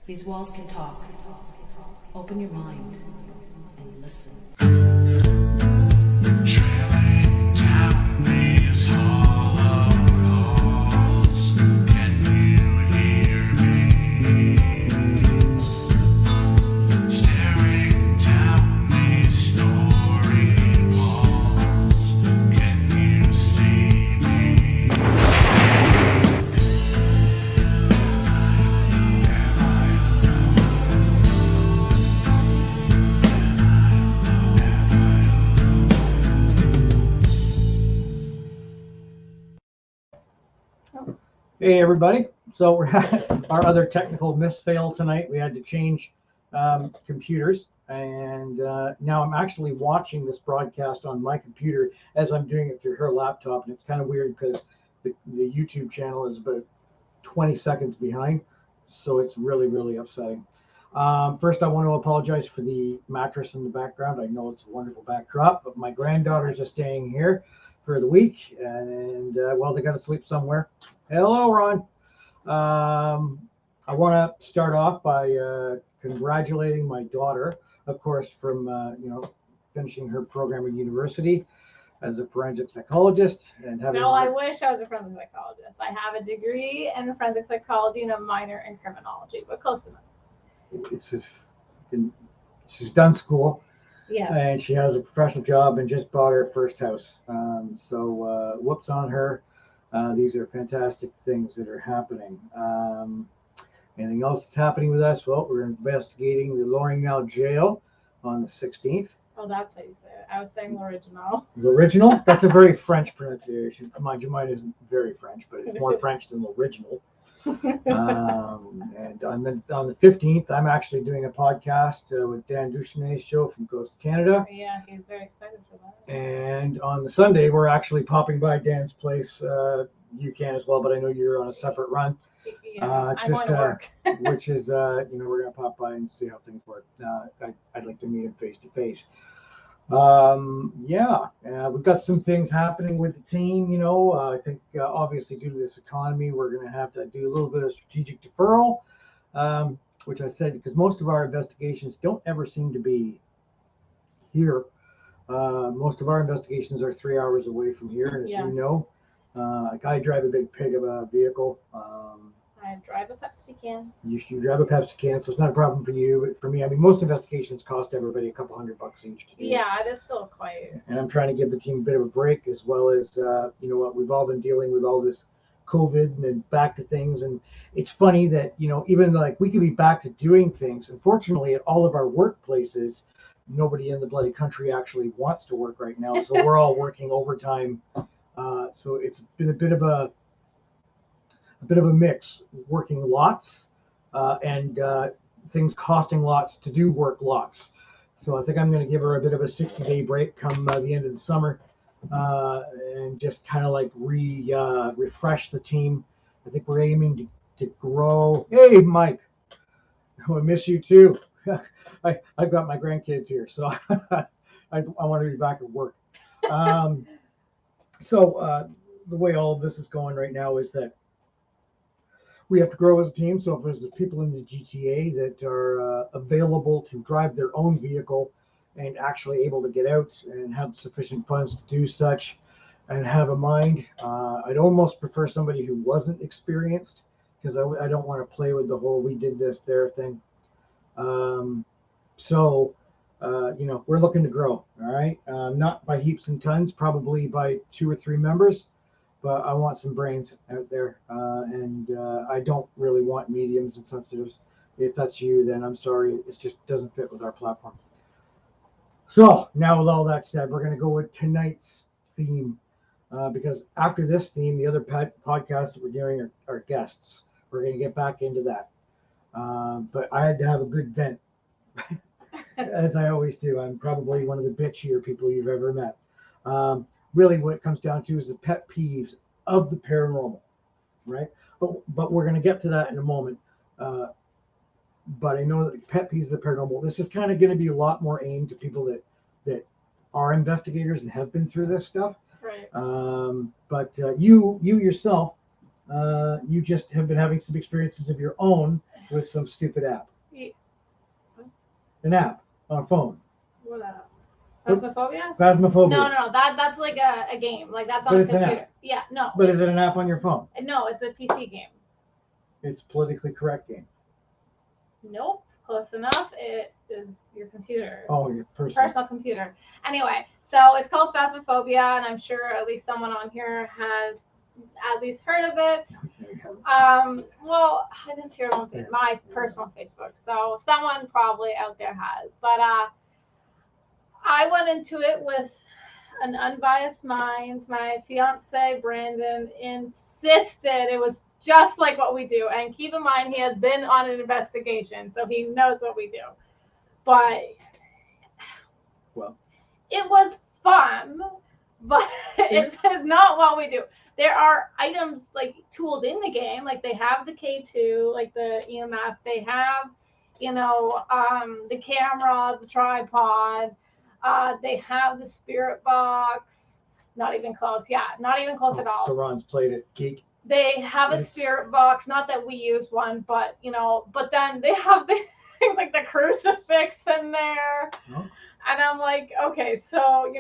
These walls can talk. Open your mind and listen. Trailing down these hollow halls, can you hear me? Staring down these story walls, can you see me? Hey everybody, so we're our other technical misfail tonight. We had to change computers, and now I'm actually watching this broadcast on my computer as I'm doing it through her laptop, and it's kind of weird because the YouTube channel is about 20 seconds behind, so it's really upsetting. First, I want to apologize for the mattress in the background. I know it's a wonderful backdrop, but my granddaughters are staying here for the week, and well, they got to sleep somewhere. Hello, Ron. I want to start off by congratulating my daughter, of course, from finishing her program at university as a forensic psychologist and having. No, I wish I was a forensic psychologist. I have a degree in forensic psychology and a minor in criminology, but close enough. She's done school. Yeah. And she has a professional job and just bought her first house. So whoops on her. These are fantastic things that are happening. Anything else that's happening with us? Well, we're investigating the L'Orignal jail on the 16th. Oh, that's how you say it. I was saying l'original. L'original? That's a very French pronunciation. Mind you, mine isn't very French, but it's more French than l'original. And on the 15th, I'm actually doing a podcast with Dan Duchenay's show from Coast Canada. Yeah, he's very excited for that. And on the Sunday, we're actually popping by Dan's place. You can as well, but I know you're on a separate run. Yeah, I'm going to work. Which is, we're going to pop by and see how things work. I'd like to meet him face to face. We've got some things happening with the team. I think obviously due to this economy, we're going to have to do a little bit of strategic deferral, which I said because most of our investigations don't ever seem to be here. Most of our investigations are 3 hours away from here, and as you know, I drive a big pig of a vehicle. I drive a Pepsi can. You drive a Pepsi can, so it's not a problem for you. But for me, I mean, most investigations cost everybody a couple $100 each to do. Yeah, it is still quite. And I'm trying to give the team a bit of a break, as well as, we've all been dealing with all this COVID and then back to things. And it's funny that, even like we could be back to doing things. Unfortunately, at all of our workplaces, nobody in the bloody country actually wants to work right now. So we're all working overtime. So it's been a bit of a mix, working lots and things costing lots to do work lots. So I think I'm going to give her a bit of a 60-day break come the end of the summer and just kind of like refresh the team. I think we're aiming to grow. Hey, Mike, I miss you too. I've got my grandkids here, so I want to be back at work. So the way all of this is going right now is that we have to grow as a team. So if there's people in the GTA that are available to drive their own vehicle and actually able to get out and have sufficient funds to do such and have a mind, I'd almost prefer somebody who wasn't experienced because I don't want to play with the whole we did this there thing. We're looking to grow. All right. Not by heaps and tons, probably by 2 or 3 members. But I want some brains out there, and I don't really want mediums and sensitives. If that's you, then I'm sorry. It just doesn't fit with our platform. So now with all that said, we're going to go with tonight's theme because after this theme, the other podcasts that we're doing are guests. We're going to get back into that. But I had to have a good vent, as I always do. I'm probably one of the bitchier people you've ever met. Really what it comes down to is the pet peeves of the paranormal, right? But we're going to get to that in a moment. But I know that pet peeves of the paranormal, this is kind of going to be a lot more aimed to people that are investigators and have been through this stuff. Right. But you yourself, you just have been having some experiences of your own with some stupid app. Yeah. An app on a phone. What Phasmophobia? Phasmophobia. No. That's like a game. Like that's on But a it's an computer. app. Yeah, no. But is it an app on your phone? No, it's a PC game. It's a politically correct game. Nope. Close enough. It is your computer. Oh, your personal Computer. Anyway, so it's called Phasmophobia, and I'm sure at least someone on here has at least heard of it. Well, I didn't share it on my personal Facebook, so someone probably out there has. But I went into it with an unbiased mind. My fiance Brandon insisted it was just like what we do, and keep in mind he has been on an investigation, so he knows what we do. But well, it was fun, but it's not what we do. There are items like tools in the game, like they have the K2, like the EMF, they have, the camera, the tripod, they have the spirit box. Not even close. Yeah, not even close at all. So Ron's played it, geek. They have a spirit box, not that we use one, but but then they have the things like the crucifix in there. Oh. And I'm like, okay, so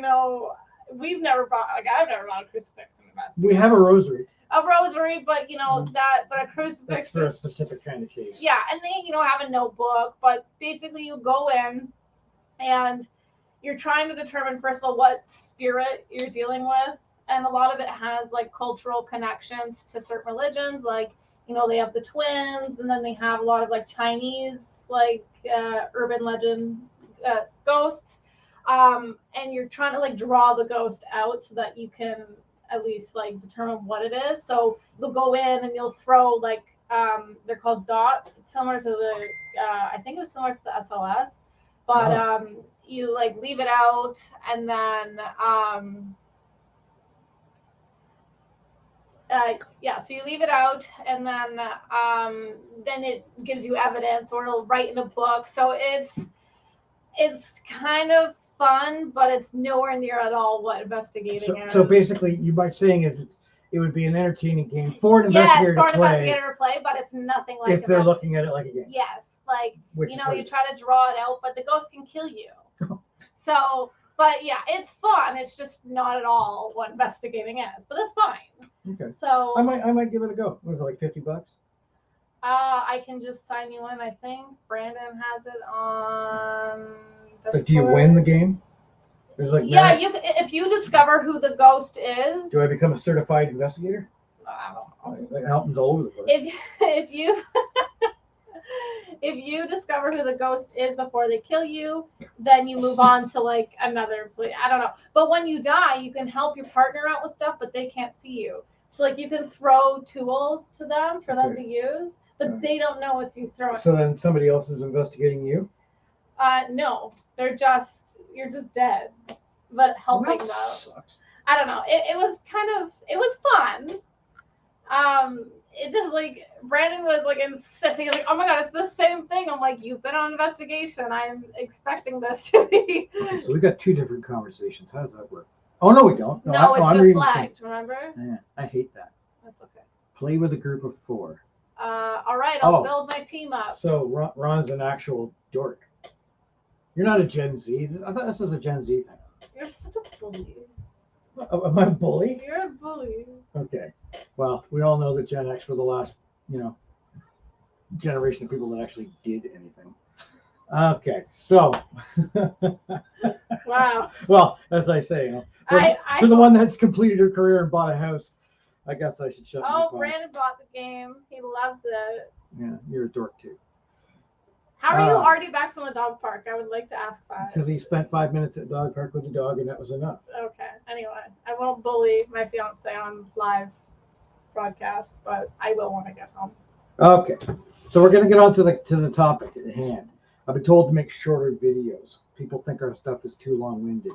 we've never bought, like, I've never bought a crucifix in the best. We have a rosary. A rosary, but but a crucifix. That's for a specific kind of case. Yeah, and they have a notebook, but basically you go in and you're trying to determine, first of all, what spirit you're dealing with. And a lot of it has like cultural connections to certain religions, like they have the twins, and then they have a lot of like Chinese like urban legend ghosts, and you're trying to like draw the ghost out so that you can at least like determine what it is. So you'll go in and you'll throw like they're called dots. It's similar to the I think it was similar to the SLS, but you like leave it out, and then so you leave it out, and then it gives you evidence, or it'll write in a book. So it's kind of fun, but it's nowhere near at all what investigating is. So basically, you might saying is it would be an entertaining game for an investigator to play. But it's nothing like if they're looking at it like a game. Yes, like you try to draw it out, but the ghost can kill you. So, but yeah, it's fun. It's just not at all what investigating is, but that's fine. Okay. So I might give it a go. Was it like $50? I can just sign you in. I think Brandon has it on. But do you win the game? There's like if you discover who the ghost is. Do I become a certified investigator? I don't know. It happens all over the place. If you discover who the ghost is before they kill you, then you move on to like another place. I don't know. But when you die, you can help your partner out with stuff, but they can't see you. So like you can throw tools to them for them to use, but they don't know it's you throwing. So then somebody else is investigating you? No. You're just dead. But helping them. Sucks. I don't know. It was fun. It just like Brandon was like insisting, like, oh my god, it's the same thing. I'm like, you've been on investigation. I'm expecting this to be. Okay, so we got two different conversations. How does that work? Oh no, we don't. No, it's just flagged. Remember? Yeah, I hate that. That's okay. Play with a group of 4. All right, I'll build my team up. So Ron's an actual dork. You're not a Gen Z. I thought this was a Gen Z thing. You're such a bully. Am I a bully? You're a bully. Okay. Well, we all know that Gen X were the last, generation of people that actually did anything. Okay, so. Wow. Well, as I say, to the one that's completed her career and bought a house, I guess I should shut my mouth. Brandon bought the game. He loves it. Yeah, you're a dork too. How are you already back from the dog park? I would like to ask that. Because he spent 5 minutes at the dog park with the dog, and that was enough. Okay. Anyway, I won't bully my fiance on live broadcast, but I will when I get home. Okay, so we're gonna get on to the topic at hand. I've been told to make shorter videos. People think our stuff is too long-winded.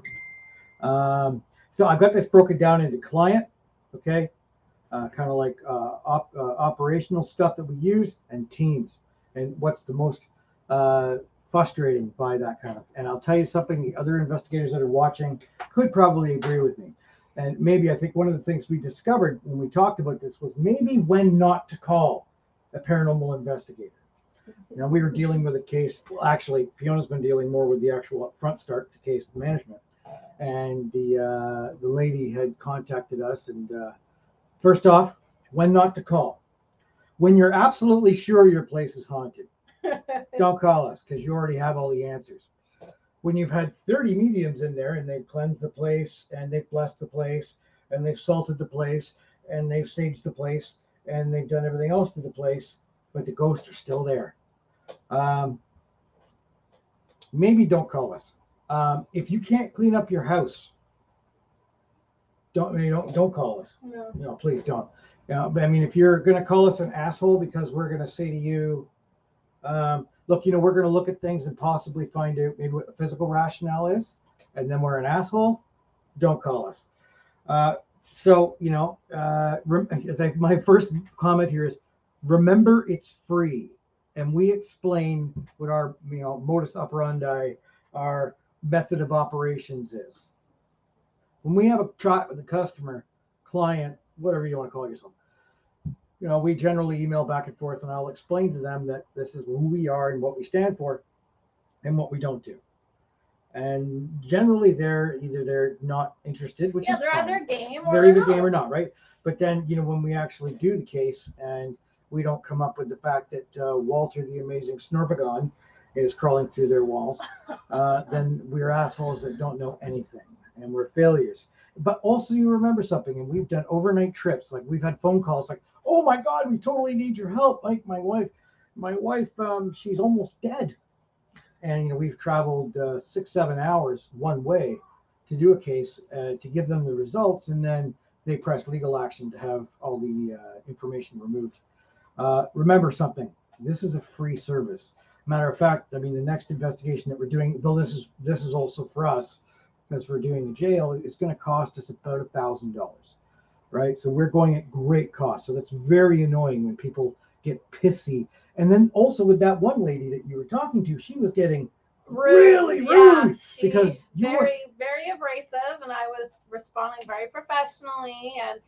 So I've got this broken down into client, okay, kind of like operational stuff that we use, and teams, and what's the most frustrating by that kind of. And I'll tell you something, the other investigators that are watching could probably agree with me. And maybe I think one of the things we discovered when we talked about this was maybe when not to call a paranormal investigator. You know, we were dealing with a case. Well, actually, Fiona's been dealing more with the actual upfront start to case management. And the lady had contacted us. And first off, when not to call. When you're absolutely sure your place is haunted, don't call us because you already have all the answers. When you've had 30 mediums in there and they've cleansed the place and they've blessed the place and they've salted the place and they've saged the place and they've done everything else to the place, but the ghosts are still there. Maybe don't call us. If you can't clean up your house, don't call us. No. No, please don't. I mean, if you're going to call us an asshole because we're going to say to you, look, we're going to look at things and possibly find out maybe what the physical rationale is, and then we're an asshole, don't call us. My first comment here is, remember it's free. And we explain what our, modus operandi, our method of operations is. When we have a chat with a customer, client, whatever you want to call yourself, we generally email back and forth, and I'll explain to them that this is who we are and what we stand for and what we don't do. And generally they're not interested, which is they're fine. either game or they're either not. game or not, right? But then, when we actually do the case and we don't come up with the fact that Walter the Amazing Snorpagon is crawling through their walls, then we're assholes that don't know anything, and we're failures. But also, you remember something, and we've done overnight trips. Like, we've had phone calls like, "Oh my God, we totally need your help." Like, my wife, she's almost dead, and we've traveled 6-7 hours one way to do a case to give them the results, and then they press legal action to have all the information removed. Remember something, this is a free service. Matter of fact, the next investigation that we're doing, though this is also for us, because we're doing the jail, it's going to cost us about $1,000, right? So we're going at great cost. So that's very annoying when people get pissy. And then also with that one lady that you were talking to, she was getting really rude because you were very abrasive, and I was responding very professionally. And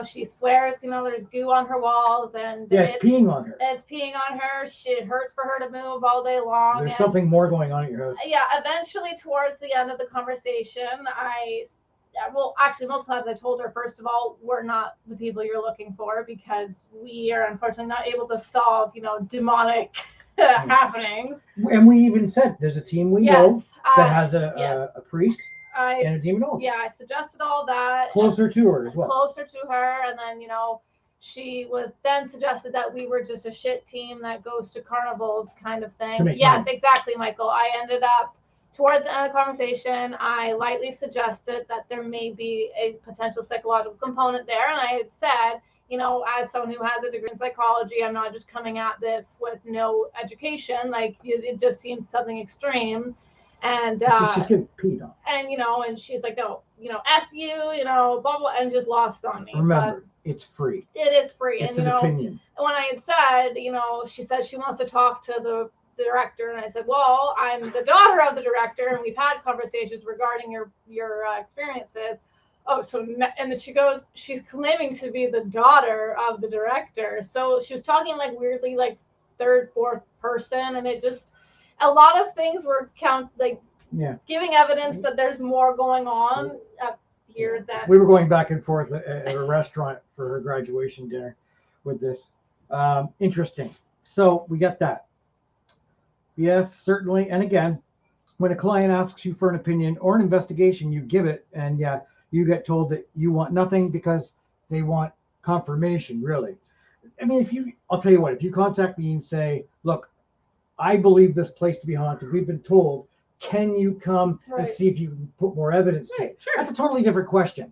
she swears, there's goo on her walls, and it's peeing on her. It's peeing on her. It hurts for her to move all day long. There's something more going on at your house. Yeah, eventually towards the end of the conversation, actually multiple times I told her, first of all, we're not the people you're looking for, because we are unfortunately not able to solve, demonic happenings. And we even said there's a team we know that has a priest and a demonologist. Yeah, I suggested all that. Closer to her as well. Closer to her, and then she was then suggested that we were just a shit team that goes to carnivals kind of thing. Yes, money. Exactly, Michael. I ended up towards the end of the conversation, I lightly suggested that there may be a potential psychological component there, and I had said, as someone who has a degree in psychology, I'm not just coming at this with no education. Like, it just seems something extreme. And she's getting peed on. And and she's like, no, F you, blah blah, and just lost on me. Remember, it's free. It is free. It's an opinion. And when I had said, she said she wants to talk to the director, and I said, well, I'm the daughter of the director, and we've had conversations regarding your experiences. Oh, so, and then she goes, she's claiming to be the daughter of the director. So she was talking like weirdly, like third, fourth person, and it just, a lot of things were giving evidence that there's more going on up here. That we were going back and forth at a restaurant for her graduation dinner with this. Interesting. So we get that. Yes, certainly. And again, when a client asks you for an opinion or an investigation, you give it, and you get told that you want nothing because they want confirmation, really. I'll tell you what, if you contact me and say, look, I believe this place to be haunted, we've been told, can you come and see if you can put more evidence to it? Sure. That's a totally different question.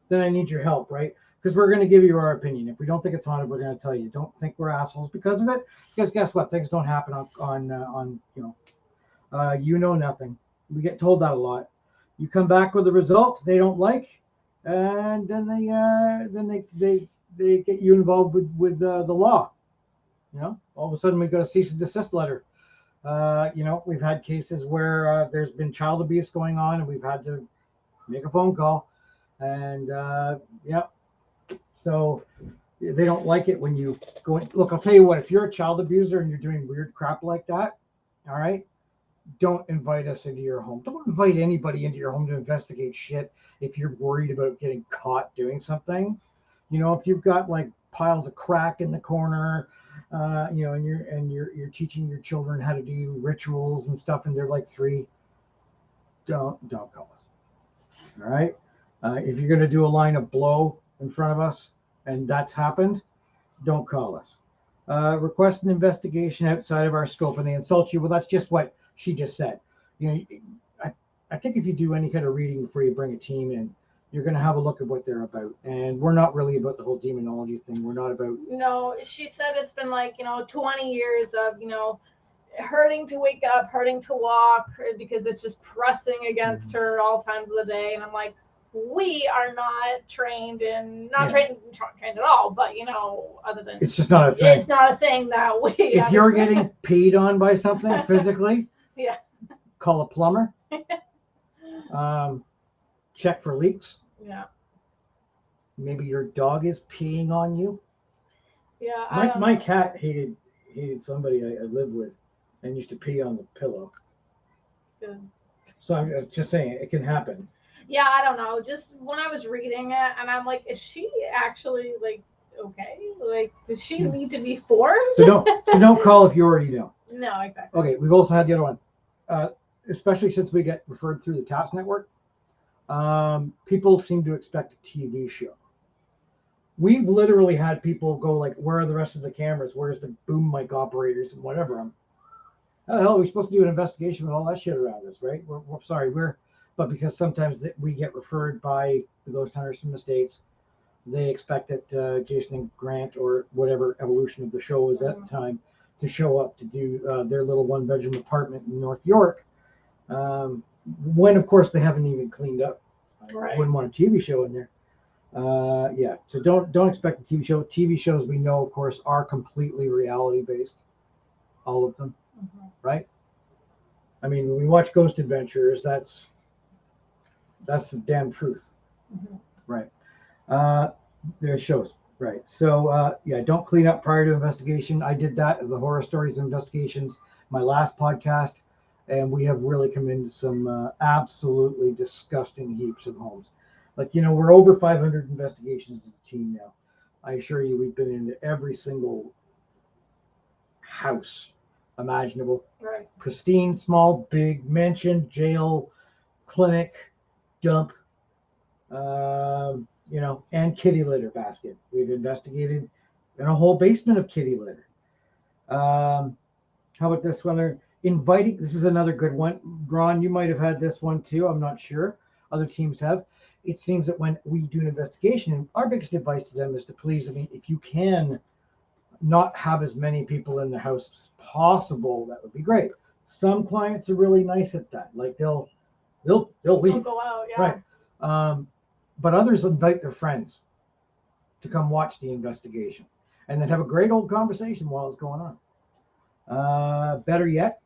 Then I need your help, right? Because we're going to give you our opinion. If we don't think it's haunted, we're going to tell you. Don't think we're assholes because of it. Because guess what? Things don't happen on nothing. We get told that a lot. You come back with the results they don't like, and then they get you involved with the law. All of a sudden we've got a cease and desist letter. We've had cases where there's been child abuse going on, and we've had to make a phone call, and So, They don't like it when you go in. Look, I'll tell you what, if you're a child abuser and you're doing weird crap like that, all right, don't invite us into your home. Don't invite anybody into your home to investigate shit if you're worried about getting caught doing something. You know, if you've got like piles of crack in the corner, you know, and you're teaching your children how to do rituals and stuff, and they're like 3, don't call us. All right. If you're gonna do a line of blow in front of us, and that's happened, don't call us. Request an investigation outside of our scope, and they insult you. Well, that's just what she just said. You know, I think if you do any kind of reading before you bring a team in, you're going to have a look at what they're about. And we're not really about the whole demonology thing. We're not about. No, she said it's been like, 20 years of, hurting to wake up, hurting to walk, because it's just pressing against her all times of the day. And I'm like, we are not trained in, trained at all, but other than it's just not a thing. It's not a thing that we. If you're getting peed on by something physically, yeah, call a plumber. Check for leaks. Yeah. Maybe your dog is peeing on you. Yeah. My cat hated somebody I lived with, and used to pee on the pillow. Good. So I'm just saying it can happen. Yeah, I don't know. Just when I was reading it, and I'm like, is she actually like okay? Like, does she need to be formed? So don't call if you already know. No, exactly. Okay, we've also had the other one, especially since we get referred through the CHAPS network. People seem to expect a TV show. We've literally had people go like, "Where are the rest of the cameras? Where's the boom mic operators and whatever?" How the hell are we supposed to do an investigation with all that shit around us, right? We're sorry, but because sometimes we get referred by the ghost hunters from the States, they expect that Jason and Grant or whatever evolution of the show was at the time to show up to do their little 1-bedroom apartment in North York. When of course they haven't even cleaned up. Right. I wouldn't want a TV show in there. Yeah, so don't expect a TV show. TV shows we know, of course, are completely reality based, all of them, right? I mean, when we watch Ghost Adventures, that's the damn truth, right? There's shows, right? So yeah, don't clean up prior to investigation. I did that as the horror stories investigations, my last podcast, and we have really come into some absolutely disgusting heaps of homes. Like, we're over 500 investigations as a team now. I assure you, we've been into every single house imaginable. Right. Pristine, small, big, mansion, jail, clinic, dump, and kitty litter basket. We've investigated in a whole basement of kitty litter. How about this one? Inviting, this is another good one. Ron, you might have had this one too. I'm not sure. Other teams have. It seems that when we do an investigation, our biggest advice to them is to please, if you can not have as many people in the house as possible, that would be great. Some clients are really nice at that. Like they'll leave. They'll go out, yeah. Right. But others invite their friends to come watch the investigation and then have a great old conversation while it's going on. Better yet,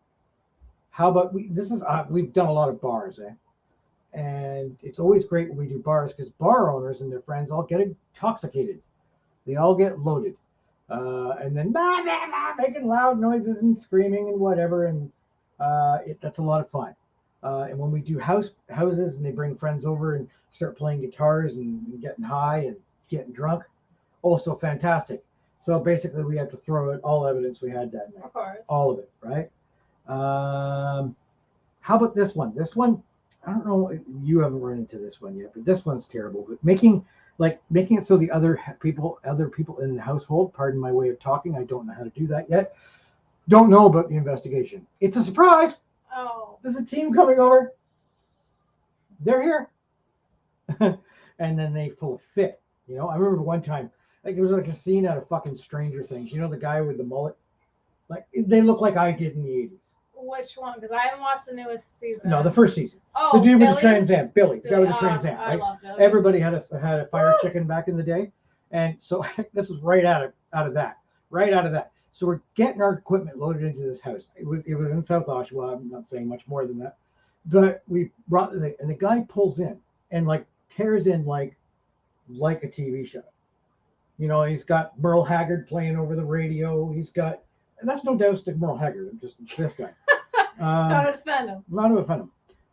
how about we've done a lot of bars, and it's always great when we do bars because bar owners and their friends all get intoxicated. They all get loaded. And then making loud noises and screaming and whatever. And that's a lot of fun. And when we do houses and they bring friends over and start playing guitars and getting high and getting drunk, also fantastic. So basically we have to throw out all evidence we had that night. Of course. All of it, right? How about this one? This one, I don't know, you haven't run into this one yet, but this one's terrible. But making it so the other people in the household, pardon my way of talking, I don't know how to do that yet, don't know about the investigation. It's a surprise. Oh. There's a team coming over. They're here. And then they pull a fit. I remember one time, it was like a scene out of fucking Stranger Things. The guy with the mullet? Like, they look like I did in the 80s. Which one? Because I haven't watched the newest season. No, the first season. Oh, the dude Billy? with the Trans Am, Billy. The guy with the Trans Am, I right? love Billy. Everybody had a fire chicken back in the day, and so this was right out of that. So we're getting our equipment loaded into this house. It was in South Oshawa. I'm not saying much more than that, but we brought and the guy pulls in and like tears in like a TV show. You know, he's got Merle Haggard playing over the radio. He's got, and that's no doubt to Merle Haggard. I'm just this guy. Don't offend him. Not to offend him.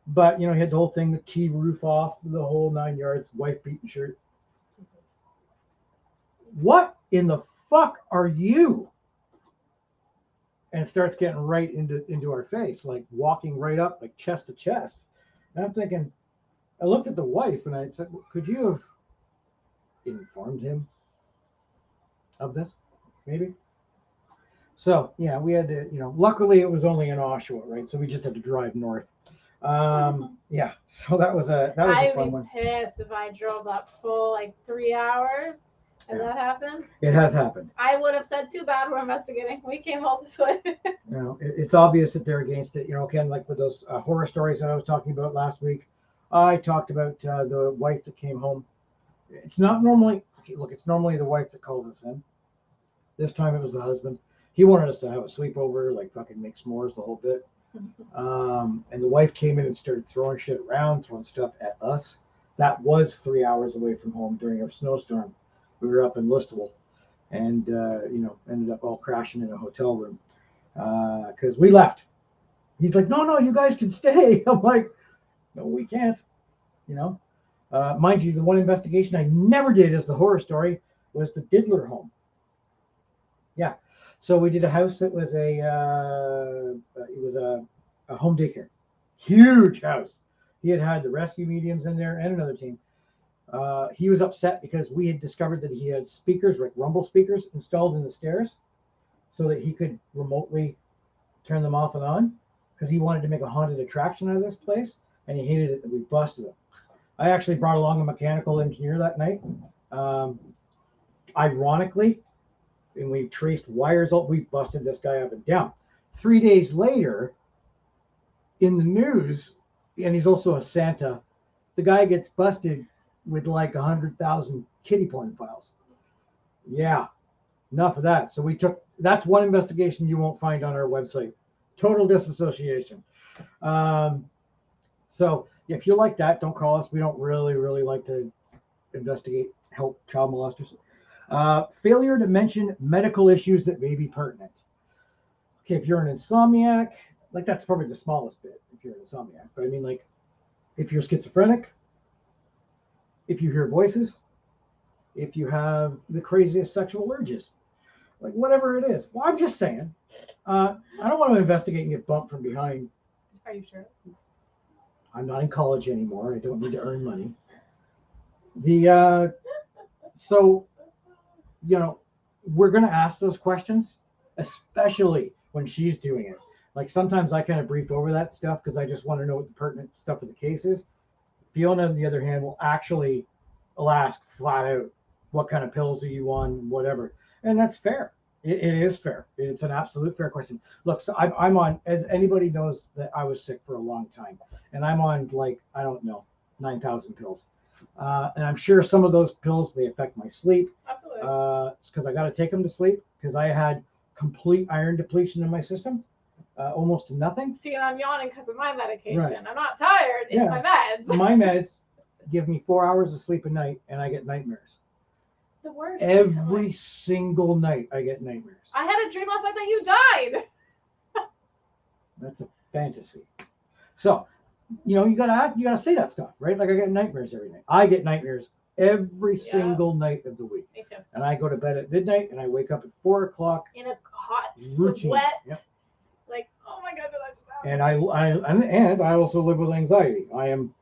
But, you know, he had the whole thing, the tea roof off, the whole 9 yards, wife beating shirt. What in the fuck are you? And starts getting right into our face, like walking right up, like chest to chest. And I'm thinking, I looked at the wife and I said, could you have informed him of this? Maybe. So yeah, we had to, you know, luckily it was only in Oshawa, right? So we just had to drive north. Yeah, so that was a I'd fun be one. pissed if I drove that full like 3 hours. Has Yeah. that happened? It has happened. I would have said, too bad, we're investigating. We came all this way. You know, it's obvious that they're against it. You know, again, like with those horror stories that I was talking about last week, I talked about the wife that came home. It's not normally, okay, look, it's normally the wife that calls us in. This time it was the husband. He wanted us to have a sleepover, like fucking make s'mores, the whole bit. And the wife came in and started throwing shit around, throwing stuff at us. That was 3 hours away from home during a snowstorm. We were up in Listowel and, you know, ended up all crashing in a hotel room because we left. He's like, no, you guys can stay. I'm like, no, we can't. You know, mind you, the one investigation I never did as the horror story was the Diddler home. Yeah. So we did a house that was a home daycare, huge house. He had the rescue mediums in there and another team. He was upset because we had discovered that he had speakers, like rumble speakers, installed in the stairs so that he could remotely turn them off and on because he wanted to make a haunted attraction out of this place and he hated it that we busted him. I actually brought along a mechanical engineer that night. Ironically, and we traced wires up, we busted this guy up and down. 3 days later, in the news, and he's also a Santa, the guy gets busted with like 100,000 kitty porn files. Yeah, enough of that. So that's one investigation you won't find on our website. Total disassociation. So if you like that, don't call us. We don't really like to investigate, help child molesters. Failure to mention medical issues that may be pertinent. Okay, if you're an insomniac, like that's probably the smallest bit if you're an insomniac. But I mean, like, if you're schizophrenic, if you hear voices, if you have the craziest sexual urges, like whatever it is. Well, I'm just saying, I don't want to investigate and get bumped from behind. Are you sure? I'm not in college anymore. I don't need to earn money. So, you know, we're going to ask those questions, especially when she's doing it. Like sometimes I kind of brief over that stuff because I just want to know what the pertinent stuff of the case is. Fiona, on the other hand, will ask flat out, what kind of pills are you on, whatever. And that's fair. It is fair. It's an absolute fair question. Look, so I'm on, as anybody knows that I was sick for a long time. And I'm on like, I don't know, 9,000 pills. And I'm sure some of those pills, they affect my sleep. Absolutely. It's because I got to take them to sleep because I had complete iron depletion in my system. Almost nothing. See, and I'm yawning because of my medication. Right. I'm not tired. It's Yeah. my meds. My meds give me 4 hours of sleep a night, and I get nightmares. The worst. Every recently. single night, I get nightmares. I had a dream last night that you died. That's a fantasy. So, you know, you gotta say that stuff, right? Like I get nightmares every night. I get nightmares every single night of the week, Me too. and I go to bed at midnight, and I wake up at 4 o'clock. In a hot Routine. sweat. Yep. Like, oh my god, did that just happen? And I also live with anxiety. I am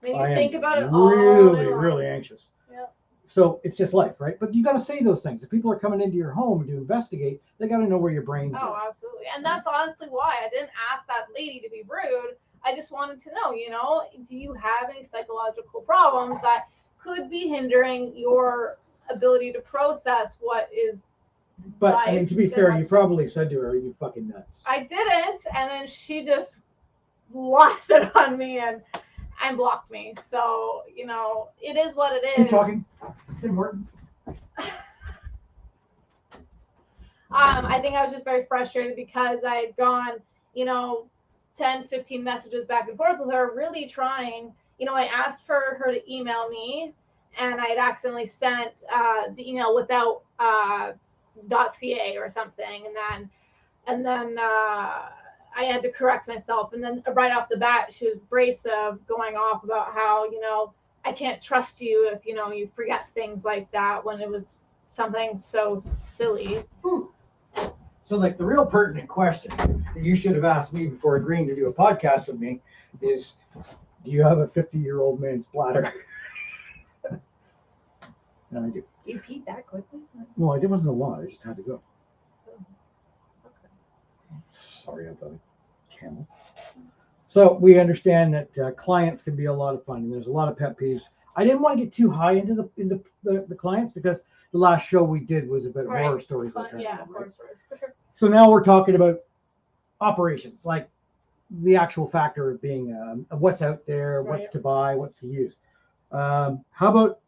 Think about it all really, day long. really anxious. Yeah. So it's just life, right? But you got to say those things. If people are coming into your home to investigate, they got to know where your brain's Oh, at. absolutely. And that's honestly why I didn't ask that lady to be rude. I just wanted to know, you know, do you have any psychological problems that could be hindering your ability to process what is But I mean, life to be and fair, you what's- probably said to her, "Are you fucking nuts?" I didn't, and then she just lost it on me and blocked me. So, you know, it is what it is. Keep talking. Tim Hortons. I think I was just very frustrated because I had gone, you know, 10, 15 messages back and forth with her, really trying. You know, I asked for her to email me and I had accidentally sent the email without .ca or something, and then I had to correct myself. And then right off the bat, she was abrasive, going off about how, I can't trust you if, you forget things like that, when it was something so silly. So, like, the real pertinent question that you should have asked me before agreeing to do a podcast with me is, do you have a 50-year-old man's bladder? And I do. You peed that quickly? No, it wasn't a lot. I just had to go. Okay. Sorry about it, camel. So we understand that clients can be a lot of fun, and there's a lot of pet peeves. I didn't want to get too high into the clients, because the last show we did was about horror stories like that. Yeah, right? horror stories, for sure. So now we're talking about operations, like the actual factor of being what's out there, what's Right. to buy, what's to use. How about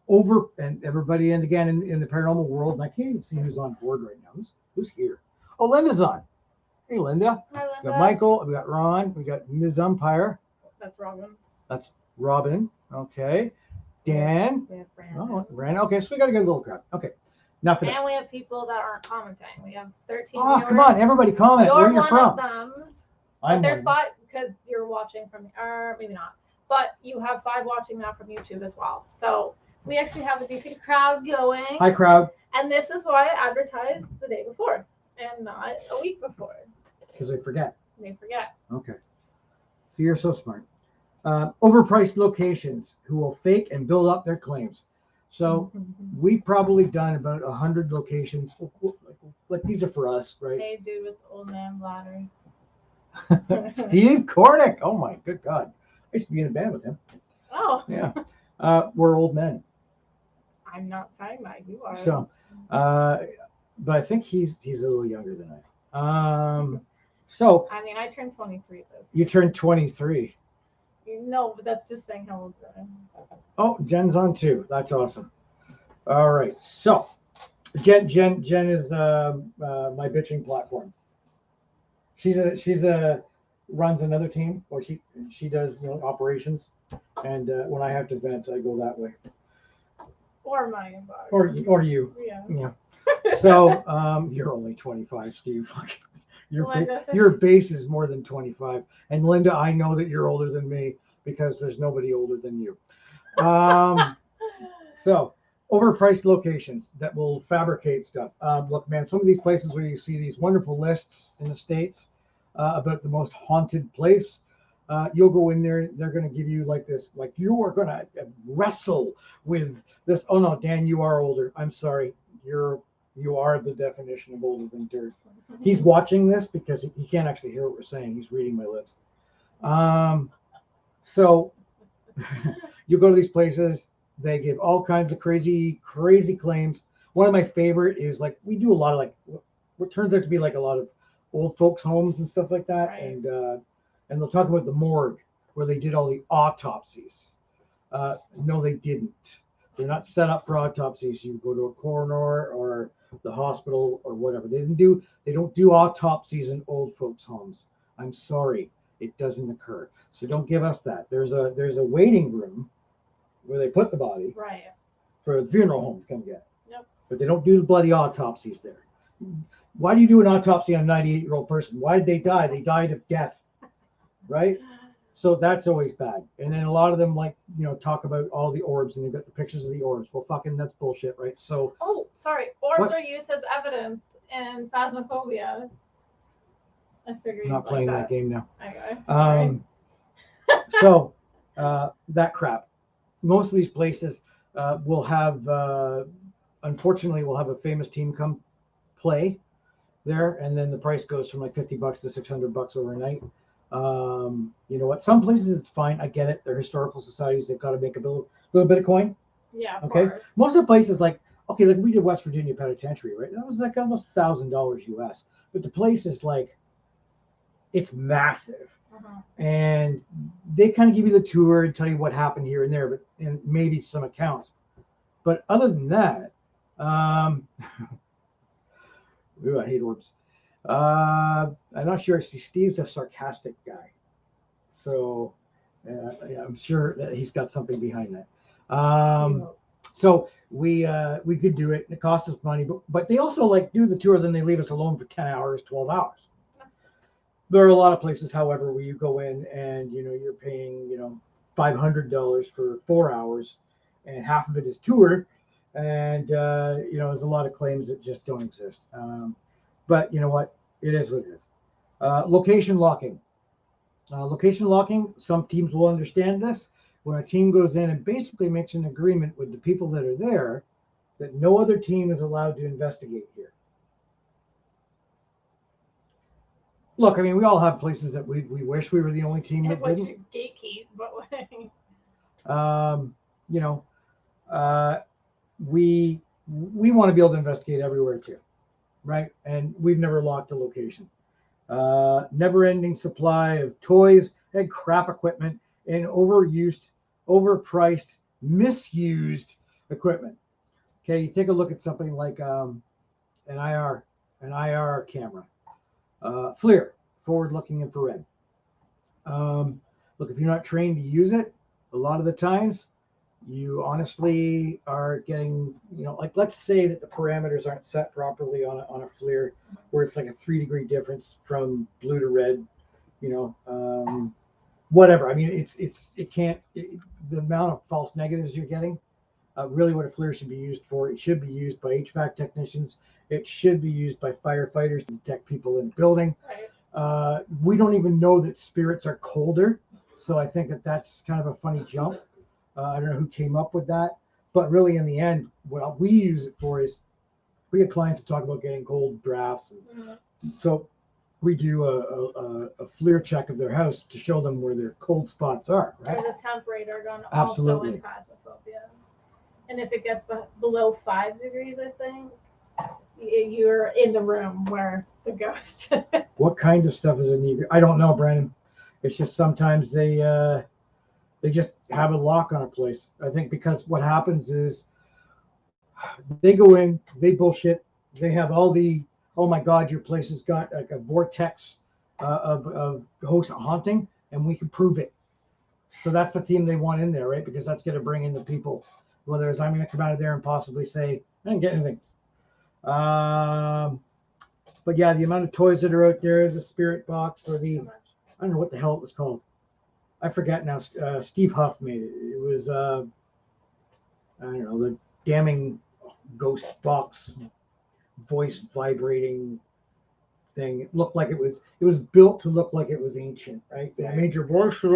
and everybody, and again in the paranormal world, and I can't even see who's on board right now. Who's here? Oh, Linda's on. Hey, Linda. Hi, We Linda. got Michael. We got Ron. We got Ms. Umpire. That's Robin. That's Robin. Okay. Dan. We have Brandon. Oh, Brandon. Okay, so we got a good little crowd. Okay. Now for that. And we have people that aren't commenting. We have 13 Oh, viewers. come on, everybody comment You're where you're one from. of them. I'm But there's one. 5 because you're watching from, or maybe not. But you have 5 watching now from YouTube as well. So we actually have a decent crowd going. Hi, crowd. And this is why I advertised the day before and not a week before. Because I forget. They forget. Okay. So you're so smart. Overpriced locations who will fake and build up their claims. So we've probably done about 100 locations. Like, these are for us, right? They do with old man bladder. Steve Cornick. Oh my good God. I used to be in a band with him. Oh. Yeah. We're old men. I'm not saying that. You are. So, but I think he's a little younger than I am. So I mean, I turned 23 though. you turned 23. No, but that's just saying how old I am. Oh, Jen's on too. That's awesome. All right. So Jen is my bitching platform. She's runs another team, or she does operations, and when I have to vent, I go that way. Or my inbox. Or you. Yeah. Yeah. So you're only 25, Steve. Linda. Your base is more than 25. And Linda, I know that you're older than me because there's nobody older than you. So overpriced locations that will fabricate stuff. Look, man, some of these places where you see these wonderful lists in the States about the most haunted place, you'll go in there, they're going to give you like this, like you are going to wrestle with this. Oh no, Dan, you are older. I'm sorry. You are the definition of older than dirt. He's watching this because he can't actually hear what we're saying. He's reading my lips. So you go to these places, they give all kinds of crazy claims. One of my favorite is, like, we do a lot of, like, what turns out to be like a lot of old folks' homes and stuff like that. Right. And they'll talk about the morgue where they did all the autopsies. No, they didn't. They're not set up for autopsies. You go to a coroner or the hospital or whatever. They don't do autopsies in old folks' homes. I'm sorry, it doesn't occur. So don't give us that. There's a waiting room where they put the body Right. for the funeral home to come get it. Yep. But they don't do the bloody autopsies there. Why do you do an autopsy on a 98-year-old person? Why did they die? They died of death, right? So that's always bad. And then a lot of them, like, talk about all the orbs, and they've got the pictures of the orbs. Well, fucking that's bullshit, right? So Oh, sorry. Orbs What? are used as evidence in Phasmophobia. I figured I'm you'd not playing that game now. Okay. Sorry. So that crap. Most of these places will have, unfortunately, will have a famous team come play there, and then the price goes from like $50 to $600 overnight. You know what? Some places it's fine. I get it. They're historical societies. They've got to make a little bit of coin. Yeah, of Okay. course. Most of the places, like we did West Virginia Penitentiary, right? That was like almost $1,000 US. But the place is like, it's massive. And they kind of give you the tour and tell you what happened here and there, and maybe some accounts. But other than that, ooh, I hate orbs. I'm not sure. See, Steve's a sarcastic guy, so yeah, I'm sure that he's got something behind that. So we could do it. And it costs us money, but they also like do the tour, then they leave us alone for 10 hours, 12 hours. There are a lot of places, however, where you go in and you're paying $500 for 4 hours, and half of it is tour, and there's a lot of claims that just don't exist. But you know what? It is what it is. Location locking. Location locking. Some teams will understand this. When a team goes in and basically makes an agreement with the people that are there that no other team is allowed to investigate here. Look, I mean, we all have places that we wish we were the only team that Which didn't. gatekeep, but like, We want to be able to investigate everywhere too, right? And we've never locked a location. Never-ending supply of toys and crap equipment and overused, overpriced, misused equipment. Okay, you take a look at something like an IR camera, FLIR, forward-looking infrared. Look, if you're not trained to use it, a lot of the times you honestly are getting, like let's say that the parameters aren't set properly on a FLIR, where it's like a 3-degree difference from blue to red, whatever. I mean, the amount of false negatives you're getting, really what a FLIR should be used for, it should be used by HVAC technicians. It should be used by firefighters to detect people in a building. right. We don't even know that spirits are colder. So I think that that's kind of a funny jump. I don't know who came up with that, but really in the end, what we use it for is we get clients to talk about getting cold drafts. And so we do a FLIR check of their house to show them where their cold spots are. Right? There's a temp radar gun Absolutely. also in Phasmophobia. And if it gets below 5 degrees, I think, you're in the room where the ghost. What kind of stuff is in the? I don't know, Brandon. It's just sometimes they just have a lock on a place. I think because what happens is they go in, they bullshit. They have all the, oh my God, your place has got like a vortex of host haunting, and we can prove it. So that's the team they want in there, right? Because that's going to bring in the people. Whether it's I'm going to come out of there and possibly say, I didn't get anything. But yeah, the amount of toys that are out there, the spirit box or the, I don't know what the hell it was called. I forget now. Steve Huff made it. It was, I don't know, the damning ghost box voice vibrating thing. It looked like it was built to look like it was ancient, right? The major voice. It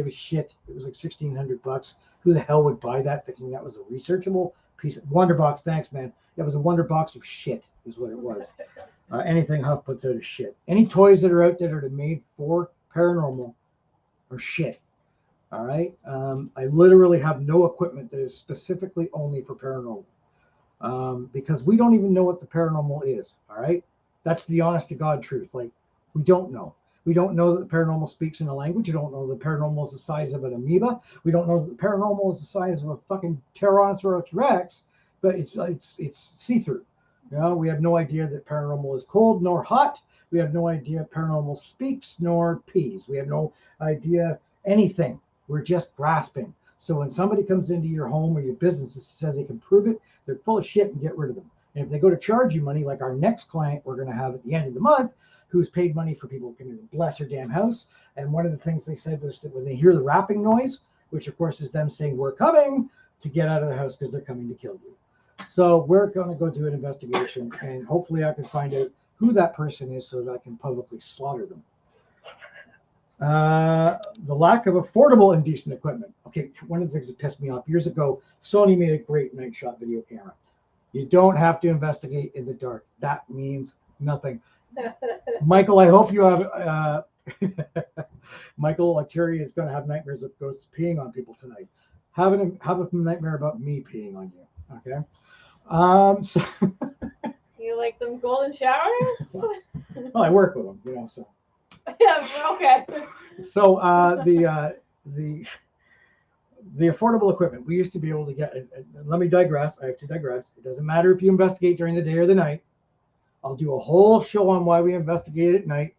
was shit. It was like $1,600. Who the hell would buy that thinking that was a researchable piece of Wonderbox? Thanks, man. It was a Wonderbox of shit, is what it was. Anything Huff puts out is shit. Any toys that are out there that are made for paranormal are shit. All right. I literally have no equipment that is specifically only for paranormal, because we don't even know what the paranormal is. All right. That's the honest to God truth. Like, we don't know. We don't know that the paranormal speaks in a language. We don't know the paranormal is the size of an amoeba. We don't know that the paranormal is the size of a fucking Tyrannosaurus Rex, but it's see-through. We have no idea that paranormal is cold nor hot. We have no idea paranormal speaks nor pees. We have no idea anything. We're just grasping. So when somebody comes into your home or your business and says they can prove it, they're full of shit and get rid of them. And if they go to charge you money, like our next client we're going to have at the end of the month, who's paid money for people who can bless her damn house. And one of the things they said was that when they hear the rapping noise, which of course is them saying, we're coming, to get out of the house because they're coming to kill you. So we're going to go do an investigation, and hopefully I can find out who that person is so that I can publicly slaughter them. The lack of affordable and decent equipment. Okay, one of the things that pissed me off years ago, Sony made a great night shot video camera. You don't have to investigate in the dark. That means nothing. Michael, I hope you have. Michael, Terry is going to have nightmares of ghosts peeing on people tonight. Have a nightmare about me peeing on you. Okay. So You like them golden showers? well, I work with them, so. Yeah. Okay. So the affordable equipment we used to be able to get. Let me digress. I have to digress. It doesn't matter if you investigate during the day or the night. I'll do a whole show on why we investigate at night.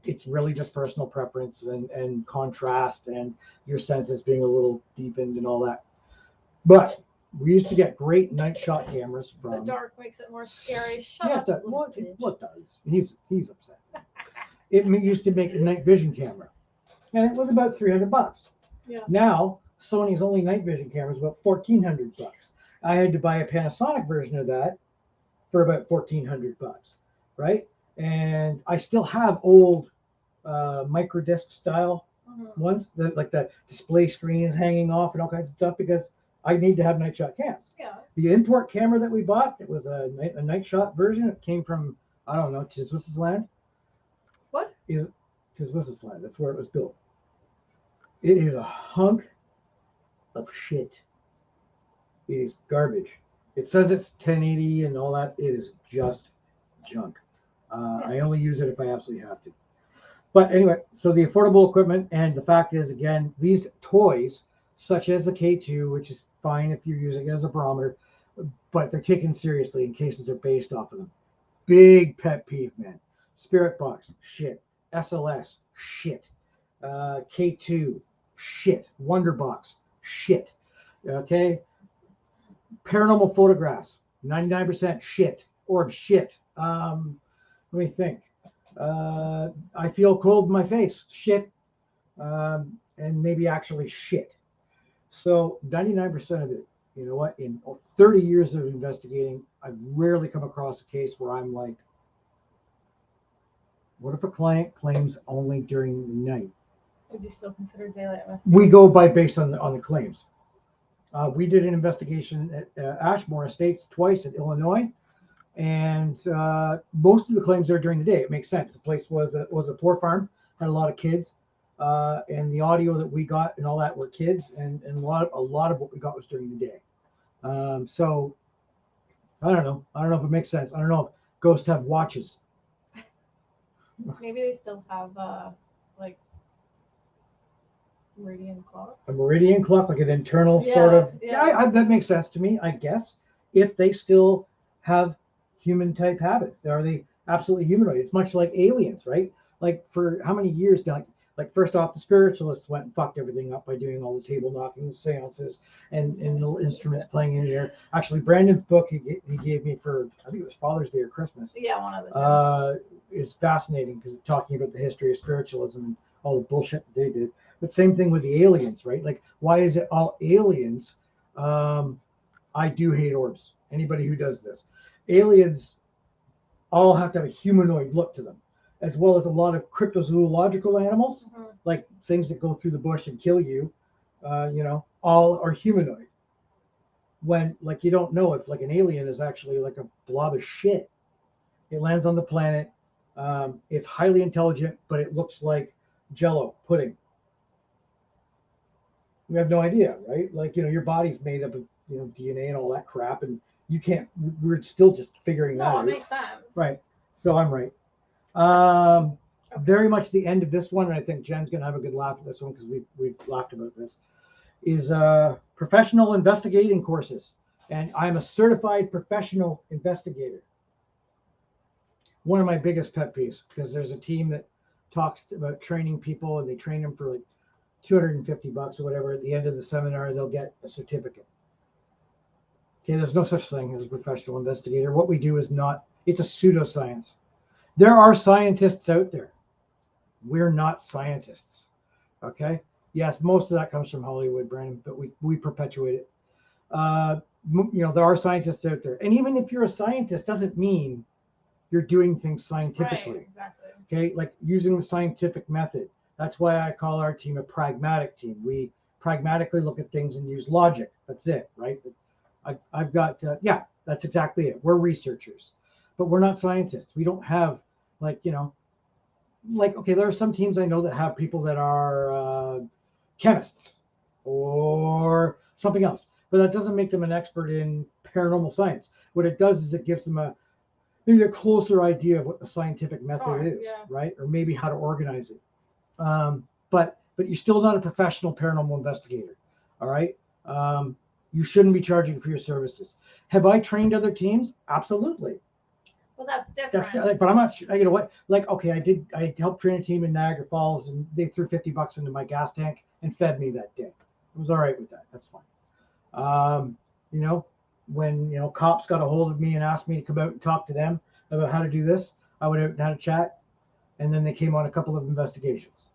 It's really just personal preference and contrast and your senses being a little deepened and all that. But we used to get great night shot cameras The from. dark makes it more scary. Shut Yeah, up. it does. little Well, bitch. what does? He's upset. Used to make a night vision camera, and it was about $300. Yeah. Now Sony's only night vision camera is about $1,400. I had to buy a Panasonic version of that for about $1,400, right? And I still have old micro disc style Mhm. ones, like the display screens hanging off and all kinds of stuff, because I need to have night shot cams. Yeah. The import camera that we bought, it was a night shot version. It came from, I don't know, Tiswisland. What? Tiswisland. That's where it was built. It is a hunk of shit. It is garbage. It says it's 1080 and all that. It is just junk. I only use it if I absolutely have to. But anyway, so the affordable equipment, and the fact is, again, these toys, such as the K2, which is fine if you're using it as a barometer, but they're taken seriously in cases they're based off of them. Big pet peeve, man. Spirit Box, shit. SLS, shit. K2, shit. Wonderbox, shit. Okay? Paranormal photographs, 99% shit. Orb, shit. Let me think. I feel cold in my face, shit. And maybe actually shit. So 99% of it, you know what? In 30 years of investigating, I've rarely come across a case where I'm like, what if a client claims only during the night? Would you still consider daylight investigation? We go by based on the claims. We did an investigation at Ashmore Estates twice in Illinois, and most of the claims are during the day. It makes sense. The place was a poor farm, had a lot of kids, and the audio that we got and all that were kids, and a lot of what we got was during the day. So I don't know. I don't know if it makes sense. I don't know if ghosts have watches. Maybe they still have like meridian clocks. A meridian clock, like an internal sort of. Yeah, that makes sense to me, I guess. If they still have human type habits, are they absolutely humanoid? It's much like aliens, right? Like for how many years now? Like first off, the spiritualists went and fucked everything up by doing all the table knocking, the seances, and little instruments playing in there. Actually, Brandon's book he gave me for, I think it was Father's Day or Christmas. Yeah, one of the two. Is fascinating because it's talking about the history of spiritualism and all the bullshit that they did. But same thing with the aliens, right? Like, why is it all aliens? I do hate orbs. Anybody who does this, aliens all have to have a humanoid look to them, as well as a lot of cryptozoological animals, like things that go through the bush and kill you. All are humanoid. When like you don't know if like an alien is actually like a blob of shit. It lands on the planet. It's highly intelligent, but it looks like Jello pudding. We have no idea, right? Like, your body's made up of, DNA and all that crap, and you can't, we're still just figuring that out. No, it makes sense. Right. So I'm right. Very much the end of this one, and I think Jen's going to have a good laugh at this one because we've laughed about this, is professional investigating courses. And I'm a certified professional investigator. One of my biggest pet peeves, because there's a team that talks about training people, and they train them for like $250 or whatever. At the end of the seminar, they'll get a certificate. Okay, there's no such thing as a professional investigator. What we do is not, it's a pseudoscience. There are scientists out there. We're not scientists. Okay? Yes, most of that comes from Hollywood, Brandon, but we perpetuate it. There are scientists out there. And even if you're a scientist, doesn't mean you're doing things scientifically. Right, exactly. Okay, like using the scientific method. That's why I call our team a pragmatic team. We pragmatically look at things and use logic. That's it, right? I've got, that's exactly it. We're researchers, but we're not scientists. We don't have okay, there are some teams I know that have people that are chemists or something else, but that doesn't make them an expert in paranormal science. What it does is it gives them maybe a closer idea of what the scientific method is, right? Or maybe how to organize it. But you're still not a professional paranormal investigator. All right. You shouldn't be charging for your services. Have I trained other teams? Absolutely. Well, that's different. But I'm not sure. You know what? Like, okay, I helped train a team in Niagara Falls, and they threw $50 into my gas tank and fed me that day. I was all right with that. That's fine. You know, when cops got a hold of me and asked me to come out and talk to them about how to do this, I went out and had a chat, and then they came on a couple of investigations.